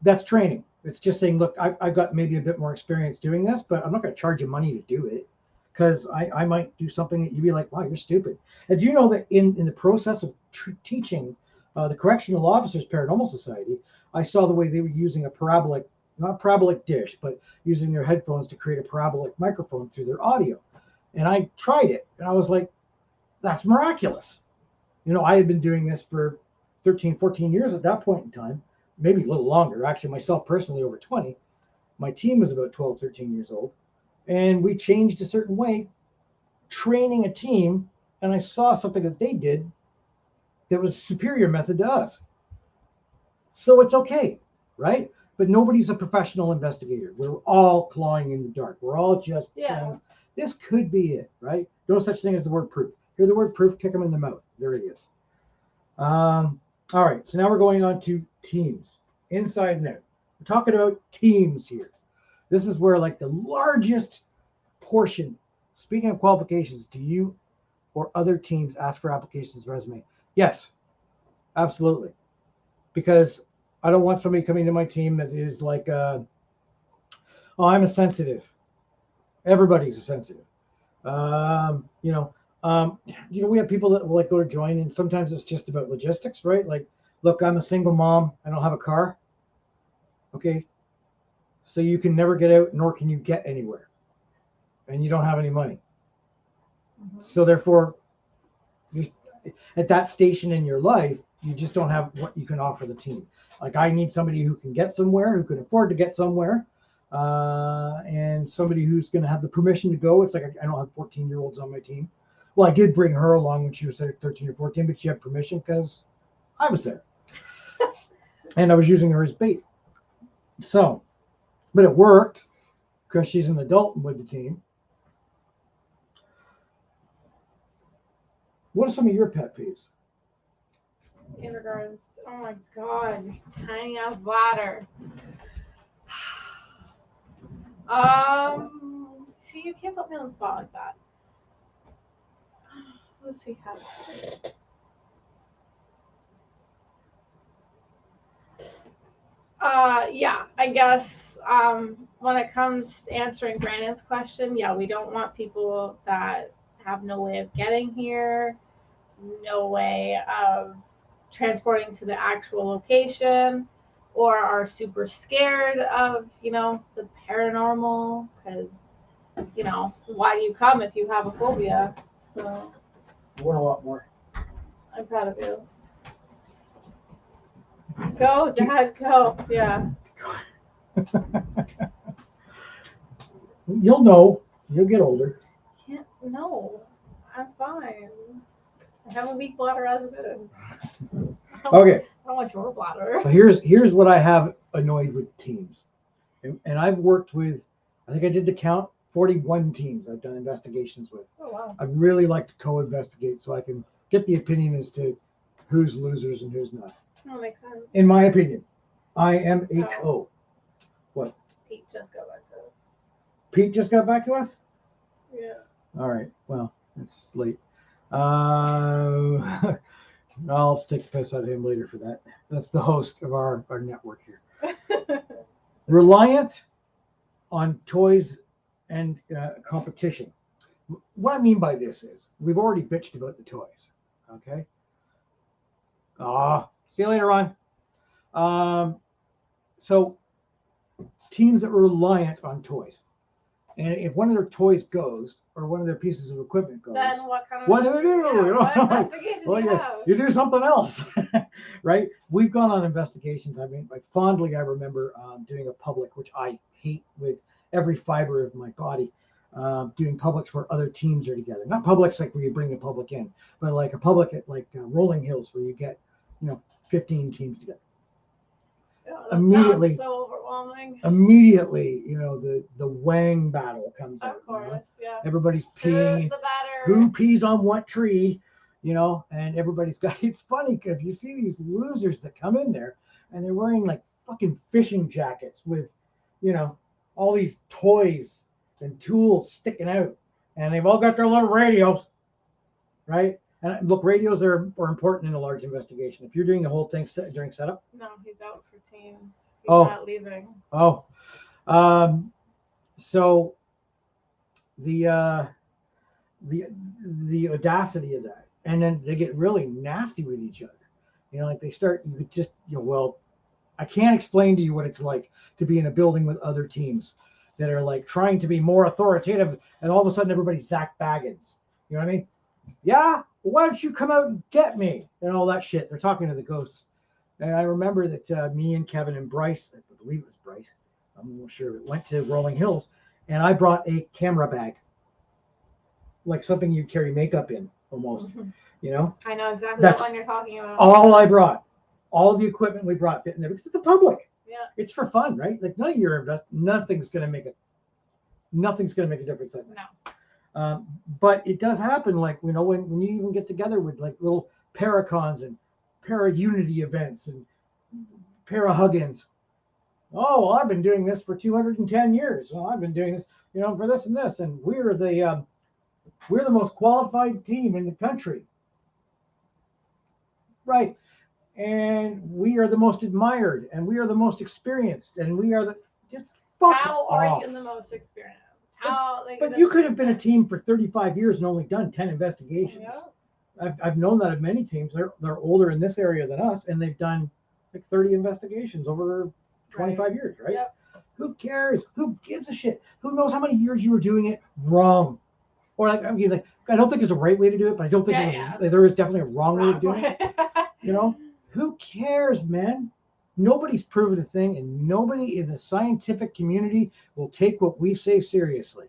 That's training. It's just saying, look, I've got maybe a bit more experience doing this, but I'm not going to charge you money to do it, because I might do something that you'd be like, wow, you're stupid. And do you know that in the process of teaching the Correctional Officers Paranormal Society, I saw the way they were using a parabolic, not parabolic dish, but using their headphones to create a parabolic microphone through their audio. And I tried it, and I was like, that's miraculous. I had been doing this for 13, 14 years at that point in time, maybe a little longer. Actually, myself personally, over 20. My team was about 12, 13 years old. And we changed a certain way, training a team, and I saw something that they did that was a superior method to us. So it's okay, right? But nobody's a professional investigator. We're all clawing in the dark. We're all just saying, this could be it, right? No such thing as the word proof. Hear the word proof, kick them in the mouth. There it is. All right, so now we're going on to teams, inside and out. We're talking about teams here. This is where like the largest portion, speaking of qualifications, do you or other teams ask for applications resume? Yes, absolutely. Because I don't want somebody coming to my team that is like, oh, I'm a sensitive. Everybody's a sensitive. We have people that will like go to join, and sometimes it's just about logistics, right? Like, look, I'm a single mom. I don't have a car. Okay. So you can never get out, nor can you get anywhere. And you don't have any money. Mm-hmm. So therefore, at that station in your life, you just don't have what you can offer the team. Like, I need somebody who can get somewhere, who can afford to get somewhere, and somebody who's going to have the permission to go. It's like, I don't have 14-year-olds on my team. Well, I did bring her along when she was 13 or 14, but she had permission because I was there. And I was using her as bait. So, but it worked because she's an adult with the team. What are some of your pet peeves? In regards to, oh my god, your tiny ass bladder. See, you can't put me on the spot like that. Let's see how. Yeah, I guess when it comes to answering Brandon's question, yeah, we don't want people that have no way of getting here, no way of transporting to the actual location, or are super scared of, the paranormal, because, why do you come if you have a phobia? So I want a lot more. I'm proud of you. Go, Dad, go. Yeah. You'll know. You'll get older. No, I'm fine. I have a weak bladder as it is. Okay. I don't want your bladder. So here's what I have annoyed with teams. And I've worked with, I think I did the count, 41 teams I've done investigations with. Oh, wow. I'd really like to co-investigate so I can get the opinion as to who's losers and who's not. That makes sense. In my opinion, IMHO. What? Pete just got back to us. Pete just got back to us? Yeah. All right. Well, it's late. I'll take the piss out of him later for that. That's the host of our network here. Reliant on toys and competition. What I mean by this is, we've already bitched about the toys. Okay. See you later on. So teams that were reliant on toys. And if one of their toys goes, or one of their pieces of equipment goes, then what kind of what do they do? Yeah, what investigation do you have? You do something else, right? We've gone on investigations. I mean, like fondly, I remember doing a public, which I hate with every fiber of my body, doing publics where other teams are together. Not publics like where you bring the public in, but like a public at like Rolling Hills where you get, 15 teams together. Yeah, Immediately, so overwhelming. Immediately, the wang battle comes out. Of course, yeah. Everybody's peeing. Who's the better? Who pees on what tree? And everybody's got. It's funny because you see these losers that come in there and they're wearing like fucking fishing jackets with, all these toys and tools sticking out, and they've all got their little radios, right? And look, radios are important in a large investigation. If you're doing the whole thing during setup. No, he's out for teams. He's Oh. not leaving. Oh, so the audacity of that, and then they get really nasty with each other. You know, like they start. You could just, well, I can't explain to you what it's like to be in a building with other teams that are like trying to be more authoritative, and all of a sudden everybody's Zach Baggins. You know what I mean? Yeah, well, why don't you come out and get me? And all that shit. They're talking to the ghosts. And I remember that me and Kevin and Bryce, I believe it was Bryce, I'm not sure, went to Rolling Hills, and I brought a camera bag, like something you'd carry makeup in, almost. You know? I know exactly That's what one you're talking about. all I brought. All the equipment we brought fit in there because it's the public. Yeah. It's for fun, right? Like none of your nothing's gonna make a difference. No. But it does happen, like, you know, when you even get together with like little paracons and para-unity events and para-huggins. Oh, well, I've been doing this for 210 years. Well, I've been doing this, you know, for this and this, and we're the most qualified team in the country, right? And we are the most admired, and we are the most experienced, and we are the just fuck How off. are you the most experienced? How? Like, But you could have been a team for 35 years and only done 10 investigations. Yeah. I've known that of many teams. They're older in this area than us, and they've done like 30 investigations over 25 years, right? Yep. Who cares? Who gives a shit? Who knows how many years you were doing it wrong? Or like, I mean, like, I don't think there's a right way to do it, but I don't think there is definitely a wrong way of doing it. You know, who cares, man? Nobody's proven a thing, and nobody in the scientific community will take what we say seriously.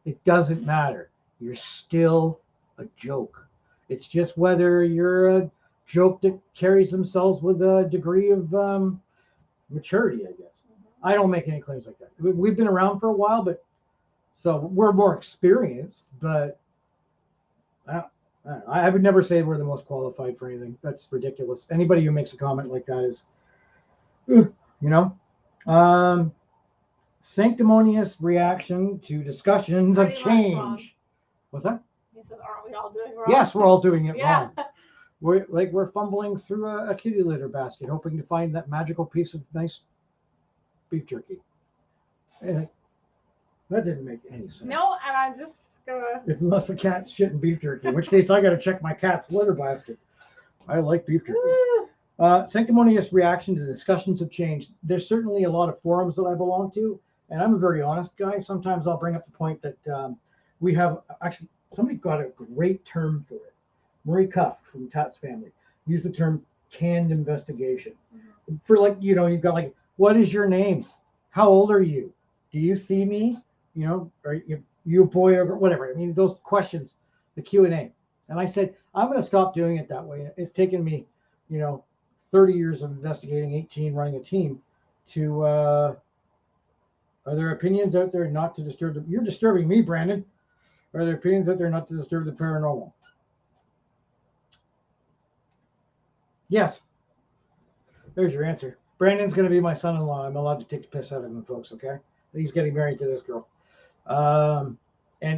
It doesn't matter. You're still a joke. It's just whether you're a joke that carries themselves with a degree of maturity, I guess. I don't make any claims like that. We've been around for a while, but so we're more experienced, but I would never say we're the most qualified for anything. That's ridiculous. Anybody who makes a comment like that is, you know, sanctimonious reaction to discussions of Pretty much wrong. change. What's that? He said, "Aren't we all doing wrong?" Yes, we're all doing it Yeah. wrong. We're fumbling through a kitty litter basket, hoping to find that magical piece of nice beef jerky. And that didn't make any sense. No, and I'm just gonna. Unless the cat's shitting beef jerky, in which case I got to check my cat's litter basket. I like beef jerky. Sanctimonious reaction to discussions of change. There's certainly a lot of forums that I belong to, and I'm a very honest guy. Sometimes I'll bring up the point that we have actually somebody got a great term for it. Marie Cuff from Tat's family used the term canned investigation. For like, you know, you've got like, what is your name? How old are you? Do you see me? You know, are you a boy or whatever? I mean, those questions, the Q&A. And I said, I'm going to stop doing it that way. It's taken me, you know, 30 years of investigating, 18 running a team to, are there opinions out there not to disturb them? You're disturbing me, Brandon. Are there opinions out there not to disturb the paranormal? Yes. There's your answer. Brandon's going to be my son-in-law. I'm allowed to take the piss out of him, folks, okay? He's getting married to this girl. And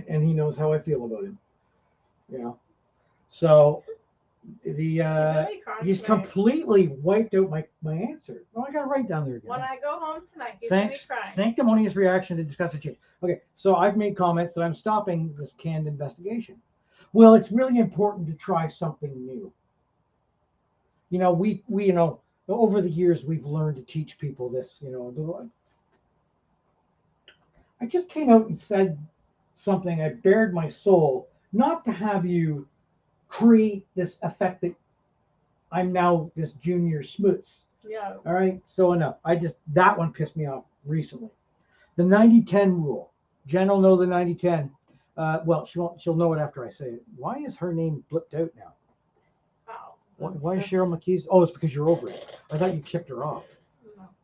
he knows how I feel about him. You know? So he's completely wiped out my answer. Oh, I got to write down there again. When I go home tonight, he's gonna be crying. Sanctimonious reaction to discuss a change. Okay, so I've made comments that I'm stopping this canned investigation. Well, it's really important to try something new. You know, we you know, over the years we've learned to teach people this. You know, I just came out and said something. I bared my soul, not to have you create this effect that I'm now this junior schmutz. Yeah. All right, so enough. That one pissed me off recently. The 90-10 rule. Jen will know the 90-10. Well, she'll know it after I say it. Why is her name blipped out now? Wow. Why is Cheryl McKee's? Oh, it's because you're over it. I thought you kicked her off.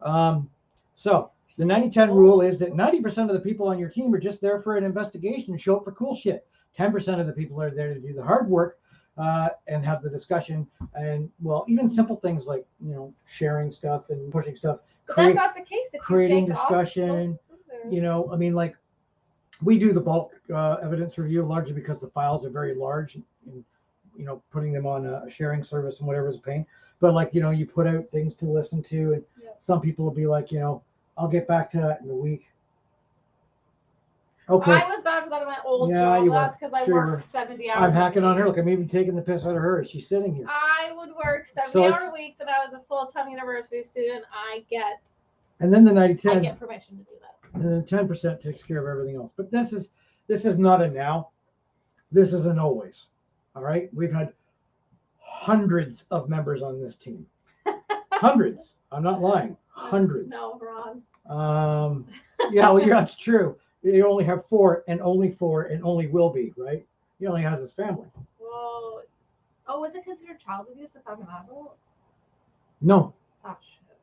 No. So the 90-10 rule is that 90% of the people on your team are just there for an investigation and show up for cool shit. 10% of the people are there to do the hard work and have the discussion. And well, even simple things like, you know, sharing stuff and pushing stuff. But that's not the case. If creating you take discussion. Off You know, I mean, like We do the bulk evidence review largely because the files are very large, and putting them on a sharing service and whatever is a pain. But like you put out things to listen to, and some people will be like, I'll get back to that in a week. Okay. I was bad for that in my old Yeah, job. you were. That's because I Sure you were. worked 70 hours. I'm hacking a on her. week. Look, I'm even taking the piss out of her. She's sitting here. I would work 70-hour weeks, and I was a full-time university student. And then the I 90-10. get permission to do that. And then 10% takes care of everything else. But this is not a now. This is an always. All right. We've had hundreds of members on this team. Hundreds. I'm not lying. Hundreds. No, Ron. Yeah, well, yeah, that's true. You only have four, and only will be, right? He only has his family. Well, was it considered child abuse if I'm an adult? No. Oh, shit.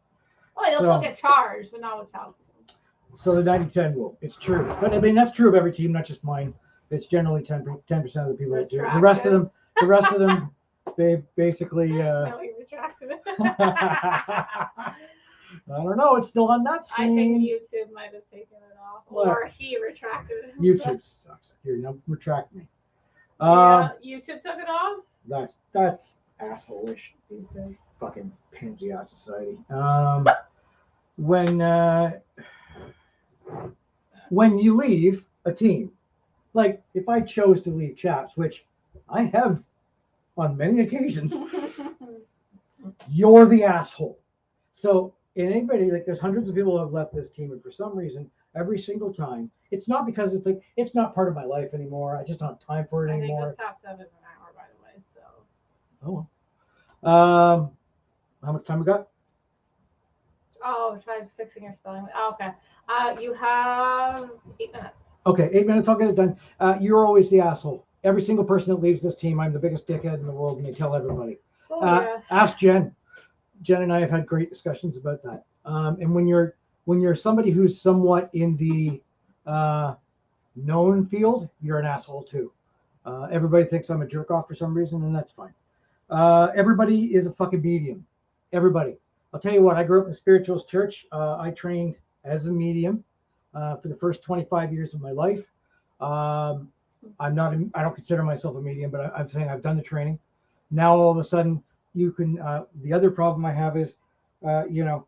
Well, you'll still get charged, but not with child abuse. So the 90-10 rule, it's true. But I mean, that's true of every team, not just mine. It's generally 10% of the people that do it. The rest of them, they basically. No, you retracted it. I don't know. It's still on that I screen. think YouTube might have taken it off, or he retracted it himself. YouTube sucks. Here, now retract me. YouTube took it off. That's asshole-ish. Fucking pansy ass society. When you leave a team, like if I chose to leave CHAPS, which I have on many occasions, you're the asshole. So anybody, like there's hundreds of people who have left this team, and for some reason, every single time, it's not because it's not part of my life anymore. I just don't have time for it anymore. I think this top 7 is an hour, by the way. So. Oh well. How much time we got? Oh, try fixing your spelling. Oh, okay. You have 8 minutes. Okay, 8 minutes. I'll get it done. You're always the asshole. Every single person that leaves this team, I'm the biggest dickhead in the world, and you tell everybody. Oh, yeah. Ask Jen. Jen and I have had great discussions about that. And when you're somebody who's somewhat in the known field, you're an asshole too. Everybody thinks I'm a jerk off for some reason, and that's fine. Everybody is a fucking medium. Everybody. I'll tell you what. I grew up in a spiritualist church. I trained as a medium for the first 25 years of my life. I don't consider myself a medium, but I'm saying I've done the training. Now all of a sudden you can. The other problem I have is, the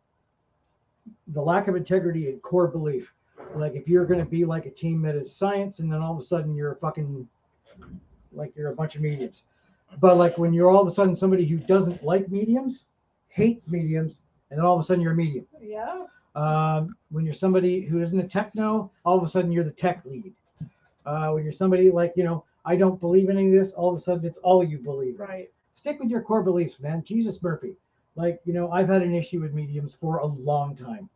lack of integrity and core belief. Like if you're going to be like a team that is science, and then all of a sudden you're a fucking you're a bunch of mediums. But like when you're all of a sudden somebody who doesn't like mediums, hates mediums, and then all of a sudden you're a medium. Yeah. When you're somebody who isn't a techno, all of a sudden you're the tech lead. When you're somebody I don't believe in any of this, all of a sudden it's all you believe. Right. Stick with your core beliefs, man. Jesus Murphy. I've had an issue with mediums for a long time.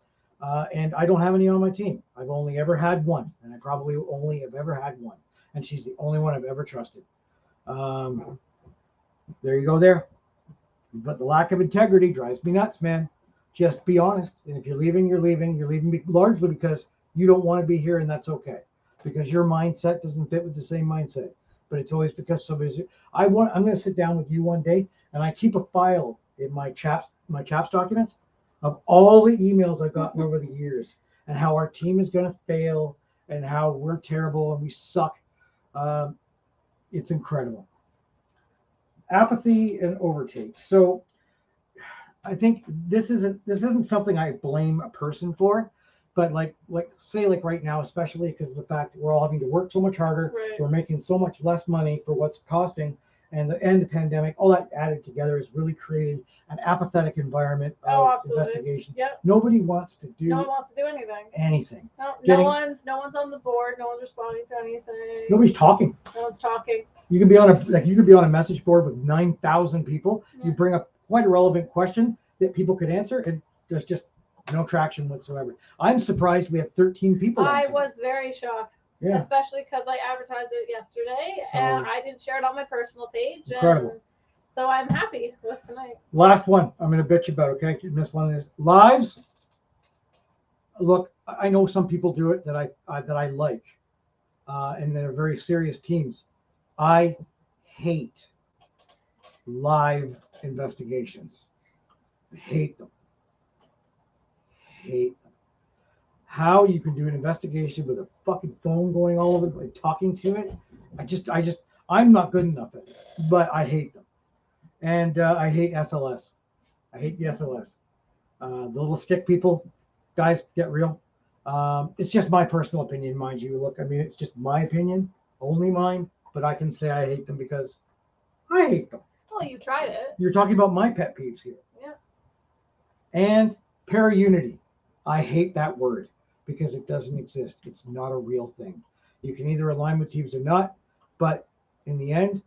And I don't have any on my team. I've only ever had one, and I probably only have ever had one. And she's the only one I've ever trusted. There you go there. But the lack of integrity drives me nuts, man. Just be honest. And if you're leaving, you're leaving. You're leaving largely because you don't want to be here, and that's okay. Because your mindset doesn't fit with the same mindset. But it's always because somebody's. I'm going to sit down with you one day, and I keep a file in my CHAPS documents of all the emails I've gotten over the years, and how our team is going to fail, and how we're terrible and we suck. It's incredible. Apathy and overtake. So I think this isn't something I blame a person for, but like right now, especially because of the fact that we're all having to work so much harder, Right. We're making so much less money for what's costing, and the pandemic, all that added together has really created an apathetic environment of absolutely. investigation. Yep. Nobody wants to do No one wants to do anything. anything. No Getting- one's on the board. No one's responding to anything. Nobody's talking. No one's talking. You can be on a message board with 9,000 people. Yeah. You bring up quite a relevant question that people could answer, and there's just no traction whatsoever. I'm surprised we have 13 people. on I today. was very shocked, Yeah. especially because I advertised it yesterday So- and I didn't share it on my personal page. Incredible. And so I'm happy with tonight. Last one I'm going to bitch about, okay? I missed one of these. Lives. Look, I know some people do it that I like, and they're very serious teams. I hate live investigations. I hate them. how you can do an investigation with a fucking phone going all over, like talking to it. I'm not good enough at it, but I hate them. And I hate SLS. I hate the SLS. The little stick people, guys, get real. It's just my personal opinion, mind you. Look, I mean, it's just my opinion, only mine, but I can say I hate them because I hate them. Well, you tried it. You're talking about my pet peeves here. Yeah. And para-unity. I hate that word because it doesn't exist. It's not a real thing. You can either align with teams or not, but in the end,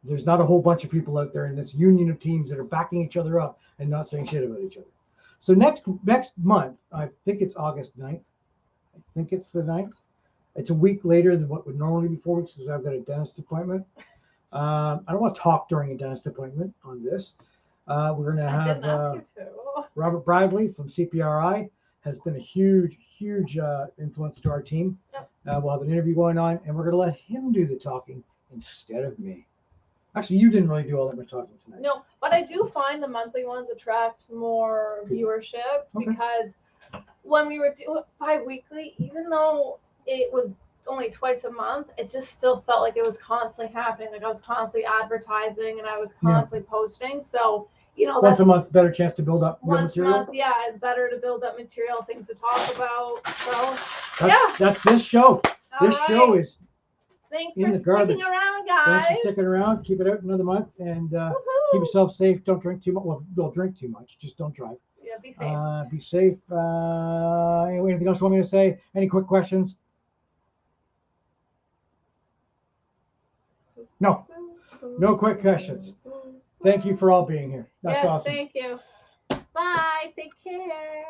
there's not a whole bunch of people out there in this union of teams that are backing each other up and not saying shit about each other. So next month, I think it's August 9th. I think it's the 9th. It's a week later than what would normally be 4 weeks because I've got a dentist appointment. I don't want to talk during a dentist appointment on this. We're going to I have didn't ask you to. Robert Bradley from CPRI has been a huge influence to our team. Yep. We'll have an interview going on, and we're going to let him do the talking instead of me. Actually, you didn't really do all that much talking tonight. No, but I do find the monthly ones attract more viewership Okay. because when we were doing bi-weekly, even though it was only twice a month, it just still felt like it was constantly happening. Like I was constantly advertising and I was constantly posting. So, Once that's a month, better chance to build up real once a material. month. Yeah, it's better to build up material, things to talk about. So, That's this show. all This show right. is Thanks in for the garbage. sticking around, guys. Thanks for sticking around. Keep it out another month and Woohoo. keep yourself safe. Don't drink too much. Well, don't drink too much. Just don't drive. Yeah, be safe. Be safe. Anyway, anything else you want me to say? Any quick questions? No. No quick questions. Thank you for all being here. That's yes, awesome. thank you. Bye. Take care.